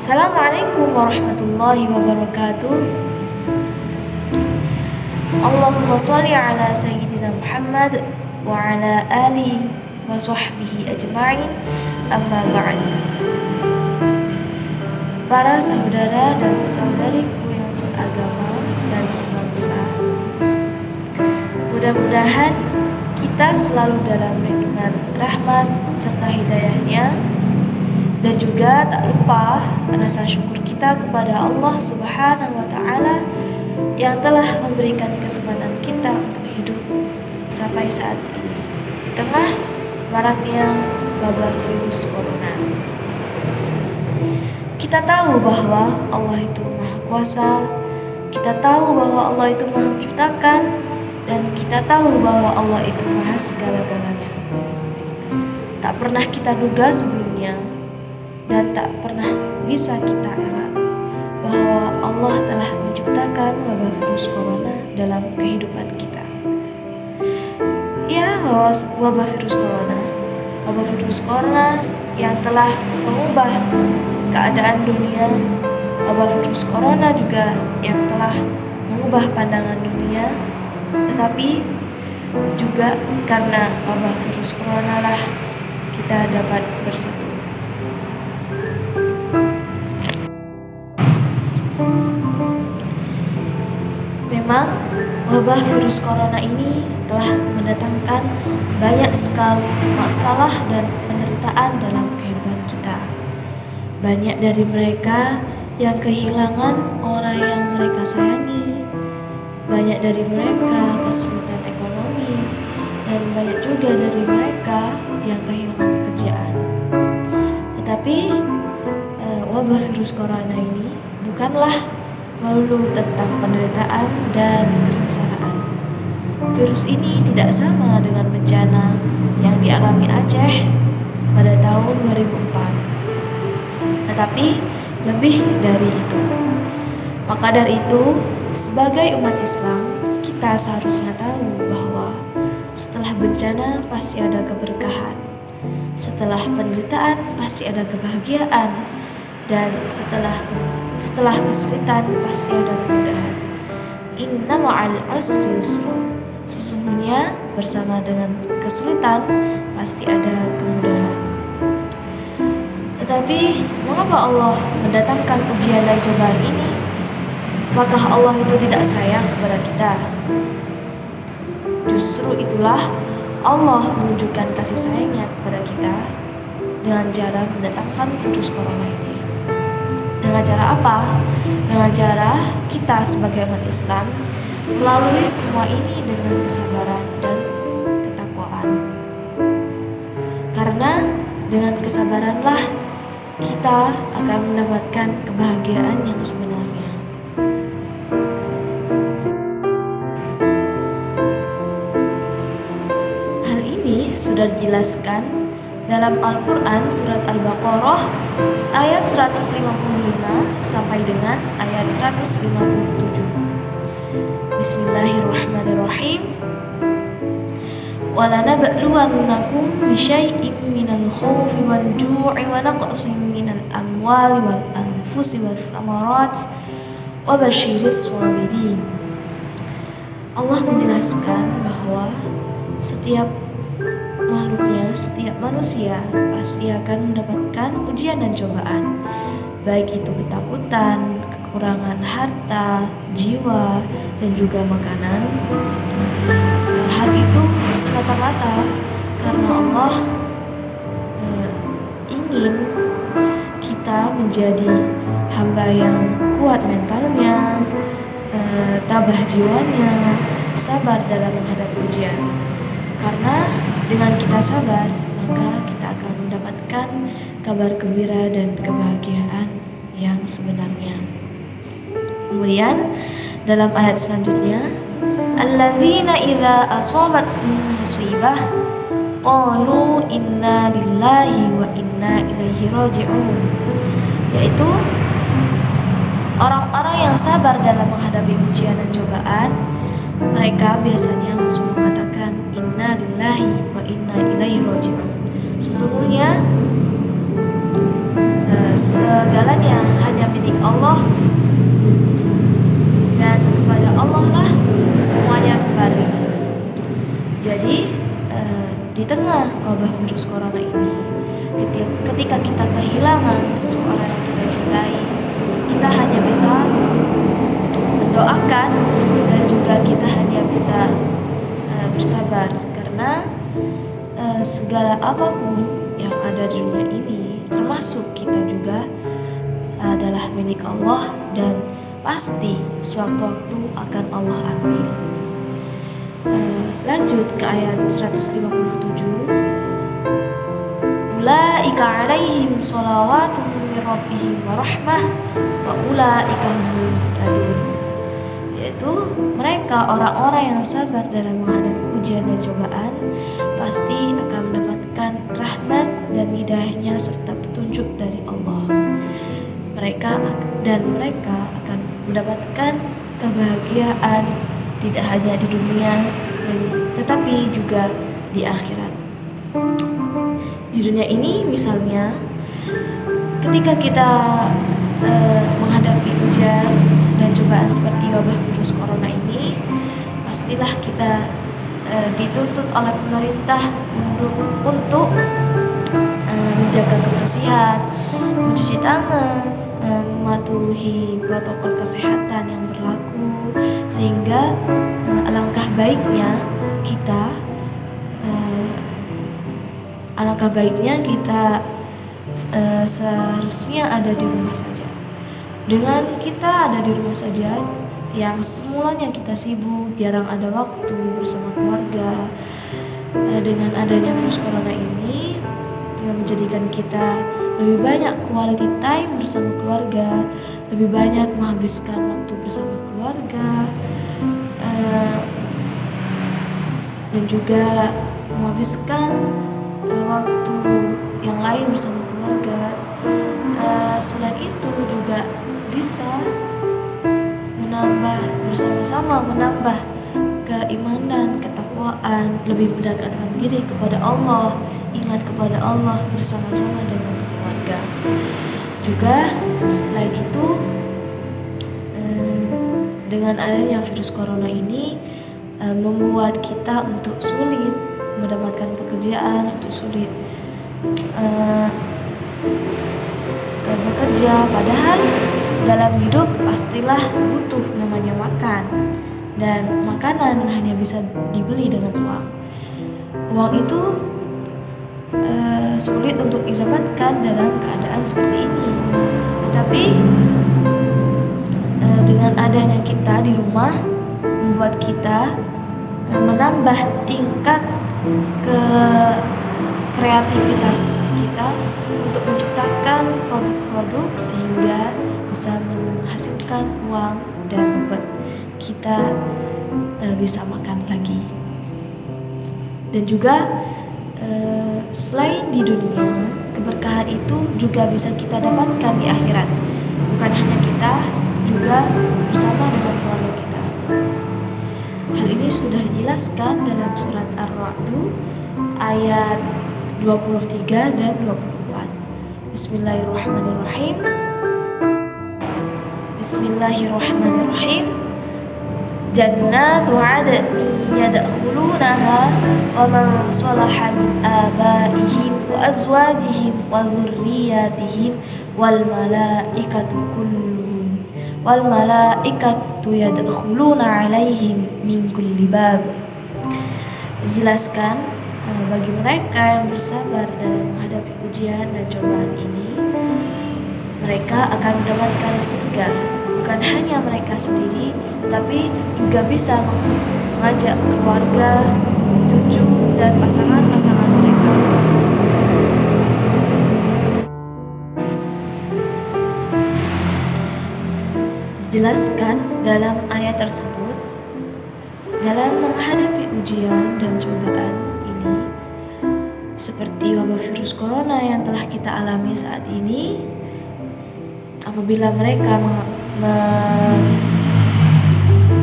Assalamualaikum warahmatullahi wabarakatuh. Allahumma sholli ala sayyidina Muhammad wa ala alihi wa sahbihi ajma'in. Amma ba'd. Para saudara dan saudariku yang seagama dan sebangsa, mudah-mudahan kita selalu dalam lindungan rahmat serta hidayahnya. Dan juga tak lupa rasa syukur kita kepada Allah Subhanahu wa Ta'ala yang telah memberikan kesempatan kita untuk hidup sampai saat ini di tengah maraknya wabah virus corona. Kita tahu bahwa Allah itu Maha Kuasa, kita tahu bahwa Allah itu Maha Menciptakan, dan kita tahu bahwa Allah itu Maha Segala-galanya. Tak pernah kita duga sebelumnya dan tak pernah bisa kita elak bahwa Allah telah menciptakan wabah virus corona dalam kehidupan kita. Ya, wabah virus corona yang telah mengubah keadaan dunia, wabah virus corona juga yang telah mengubah pandangan dunia, tetapi juga karena wabah virus corona lah kita dapat bersatu. Memang wabah virus corona ini telah mendatangkan banyak sekali masalah dan penderitaan dalam kehidupan kita. Banyak dari mereka yang kehilangan orang yang mereka sayangi, banyak dari mereka kesulitan ekonomi, dan banyak juga dari mereka yang kehilangan pekerjaan. Tetapi wabah virus corona ini bukanlah melulu tentang penderitaan dan kesengsaraan. Virus ini tidak sama dengan bencana yang dialami Aceh pada tahun 2004, tetapi lebih dari itu. Maka dari itu, sebagai umat Islam, kita seharusnya tahu bahwa setelah bencana pasti ada keberkahan, setelah penderitaan pasti ada kebahagiaan, dan setelah kesulitan pasti ada kemudahan. Inna ma'al usri yusra. Sesungguhnya bersama dengan kesulitan pasti ada kemudahan. Tetapi mengapa Allah mendatangkan ujian dan cobaan ini? Apakah Allah itu tidak sayang kepada kita? Justru itulah Allah menunjukkan kasih sayangnya kepada kita dengan cara mendatangkan virus corona ini. Dengan cara apa? Dengan cara kita sebagai umat Islam melalui semua ini dengan kesabaran dan ketakwaan. Karena dengan kesabaranlah kita akan mendapatkan kebahagiaan yang sebenarnya. Hal ini sudah dijelaskan dalam Al-Quran surat Al-Baqarah ayat 155 sampai dengan ayat 157. Bismillahirrahmanirrahim. وَلَنَبْلُوَنَّكُمْ بِشَيْءٍ مِّنَ الْخَوْفِ وَالْجُوعِ وَنَقْصٍ مِّنَ الْأَمْوَالِ وَالْأَنفُسِ وَالثَّمَرَاتِ وَبَشِّرِ الصَّابِرِينَ. Allah menjelaskan bahwa setiap makhluknya, setiap manusia pasti akan mendapatkan ujian dan cobaan, baik itu ketakutan, kekurangan harta, jiwa, dan juga makanan. Hal itu semata-mata karena Allah ingin kita menjadi hamba yang kuat mentalnya, tabah jiwanya, sabar dalam menghadapi ujian. Karena dengan kita sabar, maka kita akan mendapatkan kabar gembira dan kebahagiaan yang sebenarnya. Kemudian dalam ayat selanjutnya, alladzina idza asabathum musibah qalu inna lillahi wa inna ilaihi raji'un. Yaitu orang-orang yang sabar dalam menghadapi ujian dan cobaan, mereka biasanya langsung mengatakan inna lillahi wa inna ilaihi raji'un. Sesungguhnya segalanya hanya milik Allah, dan kepada Allah lah semuanya kembali. Jadi di tengah wabah virus corona ini, ketika kita kehilangan seorang yang kita cintai, kita hanya bisa mendoakan dan juga kita hanya bisa bersabar, karena segala apapun yang ada di dunia ini, termasuk kita juga, adalah milik Allah dan pasti sewaktu-waktu akan Allah ambil. Lanjut ke ayat 157. Ulaika alaihim sholawatun min rabbihim wa rahmah wa ulaika humul muhtadun. Yaitu mereka orang-orang yang sabar dalam menghadapi ujian dan cobaan pasti akan mendapatkan rahmat dan hidayahnya serta petunjuk dari Allah. Mereka akan mendapatkan kebahagiaan tidak hanya di dunia tetapi juga di akhirat. Di dunia ini misalnya, ketika kita menghadapi ujian dan cobaan seperti wabah virus corona ini, pastilah kita dituntut oleh pemerintah untuk menjaga kebersihan, mencuci tangan, mematuhi protokol kesehatan yang berlaku, sehingga alangkah baiknya kita seharusnya ada di rumah saja. Dengan kita ada di rumah saja, yang semulanya kita sibuk, jarang ada waktu bersama keluarga, dengan adanya virus corona ini yang menjadikan kita lebih banyak quality time bersama keluarga, lebih banyak menghabiskan waktu bersama keluarga, dan juga menghabiskan waktu yang lain bersama keluarga. Selain itu juga bisa menambah keimanan, ketakwaan, lebih mendekatkan diri kepada Allah, ingat kepada Allah bersama-sama dengan keluarga. Juga selain itu, dengan adanya virus corona ini membuat kita untuk sulit mendapatkan pekerjaan, untuk sulit bekerja, padahal dalam hidup pastilah butuh namanya makan, dan makanan hanya bisa dibeli dengan uang. Uang itu sulit untuk didapatkan dalam keadaan seperti ini. Tetapi dengan adanya kita di rumah, membuat kita menambah tingkat kreativitas kita untuk menciptakan produk-produk sehingga bisa menghasilkan uang dan membuat kita bisa makan lagi. Dan juga selain di dunia, keberkahan itu juga bisa kita dapatkan di akhirat. Bukan hanya kita, juga bersama dengan keluarga kita. Hal ini sudah dijelaskan dalam surat Ar-Ra'd ayat 23 dan 24. Bismillahirrahmanirrahim. Bismillahirrahmanirrahim. Jannatu 'adnin yadkhulunaha wa man salaha min abaihim wa azwajihim wa dhurriyyatihim wal malaikatu yadkhuluna 'alaihim min kulli bab. Dijelaskan bagi mereka yang bersabar dalam menghadapi ujian dan cobaan ini, mereka akan mendapatkan surga. Bukan hanya mereka sendiri, tetapi juga bisa mengajak keluarga, cucu, dan pasangan-pasangan mereka. Dijelaskan dalam ayat tersebut, dalam menghadapi ujian dan cobaan ini, seperti wabah virus corona yang telah kita alami saat ini, apabila mereka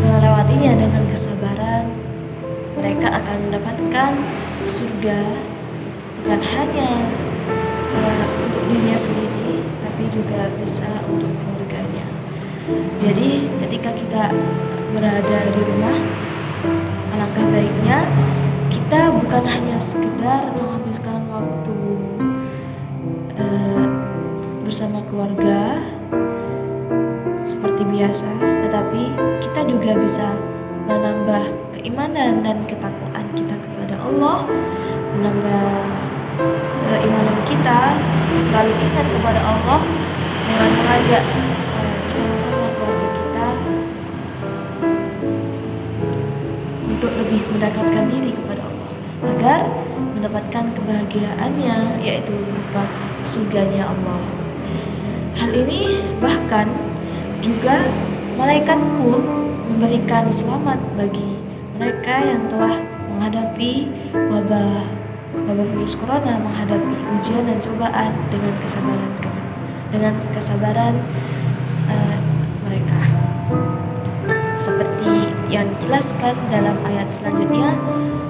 melewatinya dengan kesabaran, mereka akan mendapatkan surga. Bukan hanya untuk dirinya sendiri, tapi juga bisa untuk keluarganya. Jadi ketika kita berada di rumah, alangkah baiknya kita bukan hanya sekedar menghabiskan waktu bersama keluarga seperti biasa, tetapi kita juga bisa menambah keimanan dan ketakwaan kita kepada Allah, menambah keimanan kita, selalu ingat kepada Allah dengan mengajak bersama-sama keluarga kita untuk lebih mendekatkan diri kepada Allah agar mendapatkan kebahagiaannya, yaitu berupa surganya Allah. Hal ini bahkan juga malaikat pun memberikan selamat bagi mereka yang telah menghadapi wabah virus corona, menghadapi ujian dan cobaan dengan kesabaran mereka. Seperti yang dijelaskan dalam ayat selanjutnya,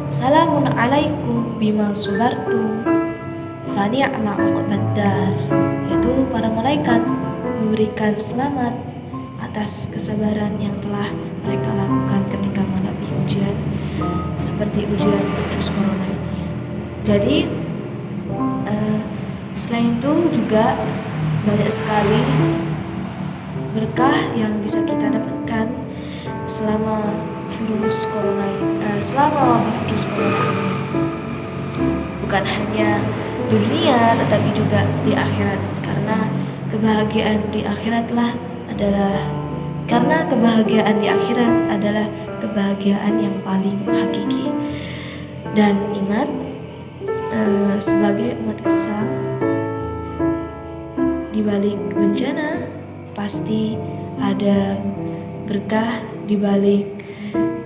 salamun alaikum bima sabartum fa ni'ma uqbaddar, yaitu para malaikat memberikan selamat atas kesabaran yang telah mereka lakukan ketika menghadapi ujian seperti ujian virus corona ini. Jadi selain itu juga banyak sekali berkah yang bisa kita dapatkan selama virus corona ini. Bukan hanya di dunia tetapi juga di akhirat, karena kebahagiaan di akhirat adalah kebahagiaan yang paling hakiki. Dan ingat, sebagai umat Islam, di balik bencana pasti ada berkah, di balik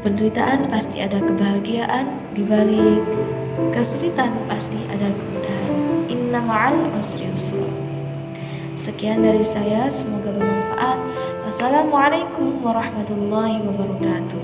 penderitaan pasti ada kebahagiaan, di balik kesulitan pasti ada kemudahan. Inna ma'al usri yusra. Sekian dari saya, semoga bermanfaat. Wassalamualaikum warahmatullahi wabarakatuh.